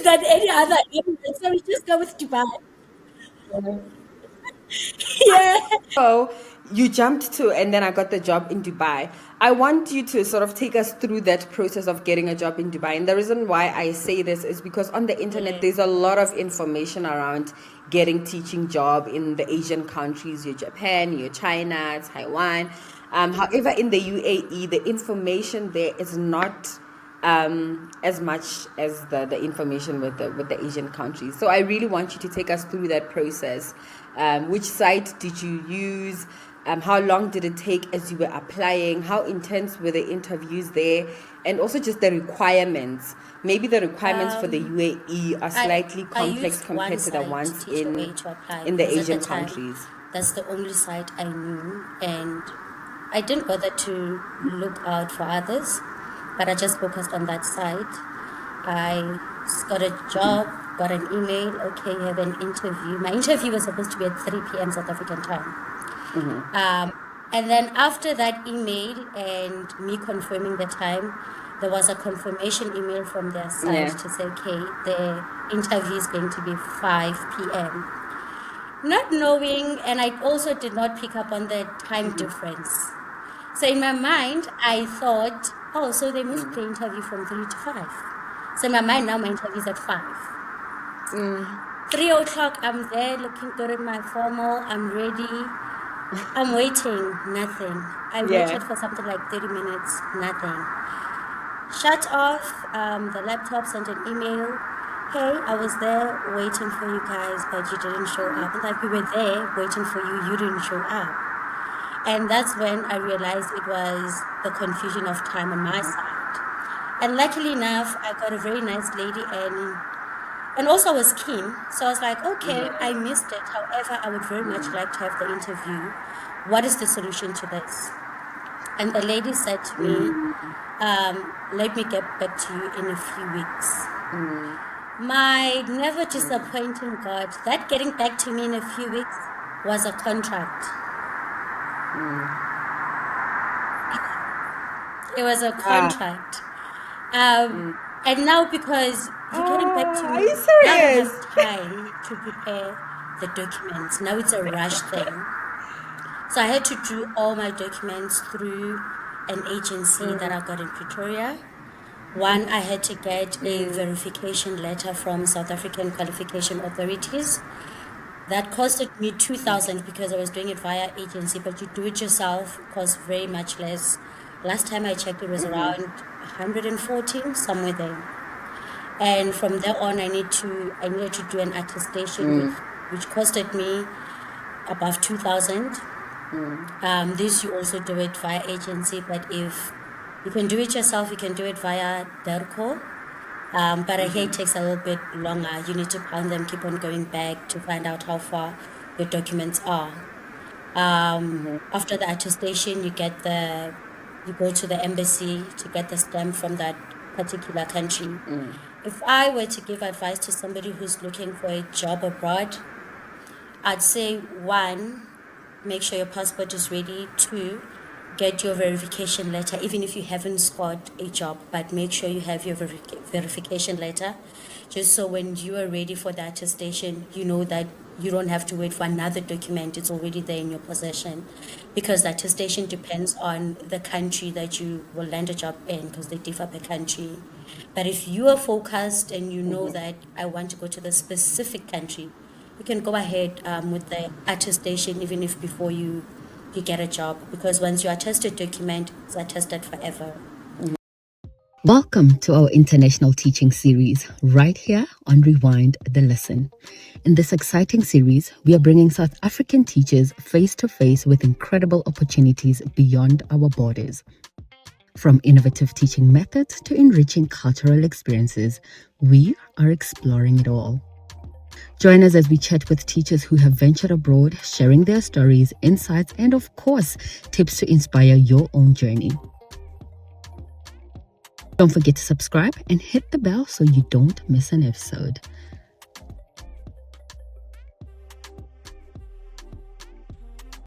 than any other Emirates. So we just go with Dubai. Yeah. So you jumped to, and then I got the job in Dubai. I want you to sort of take us through that process of getting a job in Dubai. And the reason why I say this is because on the internet, there's a lot of information around getting teaching job in the Asian countries, your Japan, your China, Taiwan. However, in the UAE, the information there is not as much as the information with the Asian countries. So I really want you to take us through that process. Which site did you use? How long did it take as you were applying? How intense were the interviews there? And also just the requirements. Maybe the requirements for the UAE are slightly complex compared to the ones in the Asian countries. That's the only site I knew, and I didn't bother to look out for others, but I just focused on that site. I got a job, got an email, okay, you have an interview. My interview was supposed to be at 3 p.m. South African time. And then after that email and me confirming the time, there was a confirmation email from their side to say, okay, the interview is going to be 5 p.m. Not knowing, and I also did not pick up on the time difference. So in my mind, I thought, oh, so they moved the interview from 3 to 5. So in my mind now, my interview is at 5. 3 o'clock, I'm there looking good in my formal, I'm ready. I'm waiting, nothing. I waited for something like 30 minutes, nothing. Shut off, the laptop sent an email. Hey, I was there waiting for you guys, but you didn't show up. Like, we were there waiting for you, you didn't show up. And that's when I realized it was the confusion of time on my side. And luckily enough, I got a very nice lady, and also I was keen. So I was like, okay, I missed it. However, I would very much like to have the interview. What is the solution to this? And the lady said to me, let me get back to you in a few weeks. My never disappointing God, that getting back to me in a few weeks was a contract. It was a contract. And now, because you're getting back to me, are you now I serious? have time to prepare the documents. Now it's a rush thing. So I had to do all my documents through an agency that I got in Pretoria. One, I had to get a verification letter from South African qualification authorities. That costed me 2,000 because I was doing it via agency, but you do it yourself, costs very much less. Last time I checked, it was around 114, somewhere there. And from there on, I needed to do an attestation, which costed me above 2,000. This you also do it via agency, but if you can do it yourself, you can do it via DERCO. But I hear it takes a little bit longer. You need to pound them, keep on going back to find out how far your documents are. After the attestation, you go to the embassy to get the stamp from that particular country. If I were to give advice to somebody who's looking for a job abroad, I'd say 1, make sure your passport is ready. 2, get your verification letter, even if you haven't scored a job, but make sure you have your verification letter, just so when you are ready for the attestation, you know that you don't have to wait for another document. It's already there in your possession, because the attestation depends on the country that you will land a job in, because they differ per country. But if you are focused and you know that I want to go to the specific country, you can go ahead with the attestation, even if before you get a job, because once you attest a document, it's attested forever. Welcome to our international teaching series, right here on Rewind the Lesson. In this exciting series, we are bringing South African teachers face to face with incredible opportunities beyond our borders. From innovative teaching methods to enriching cultural experiences, we are exploring it all. Join us as we chat with teachers who have ventured abroad, sharing their stories, insights, and of course, tips to inspire your own journey. Don't forget to subscribe and hit the bell so you don't miss an episode.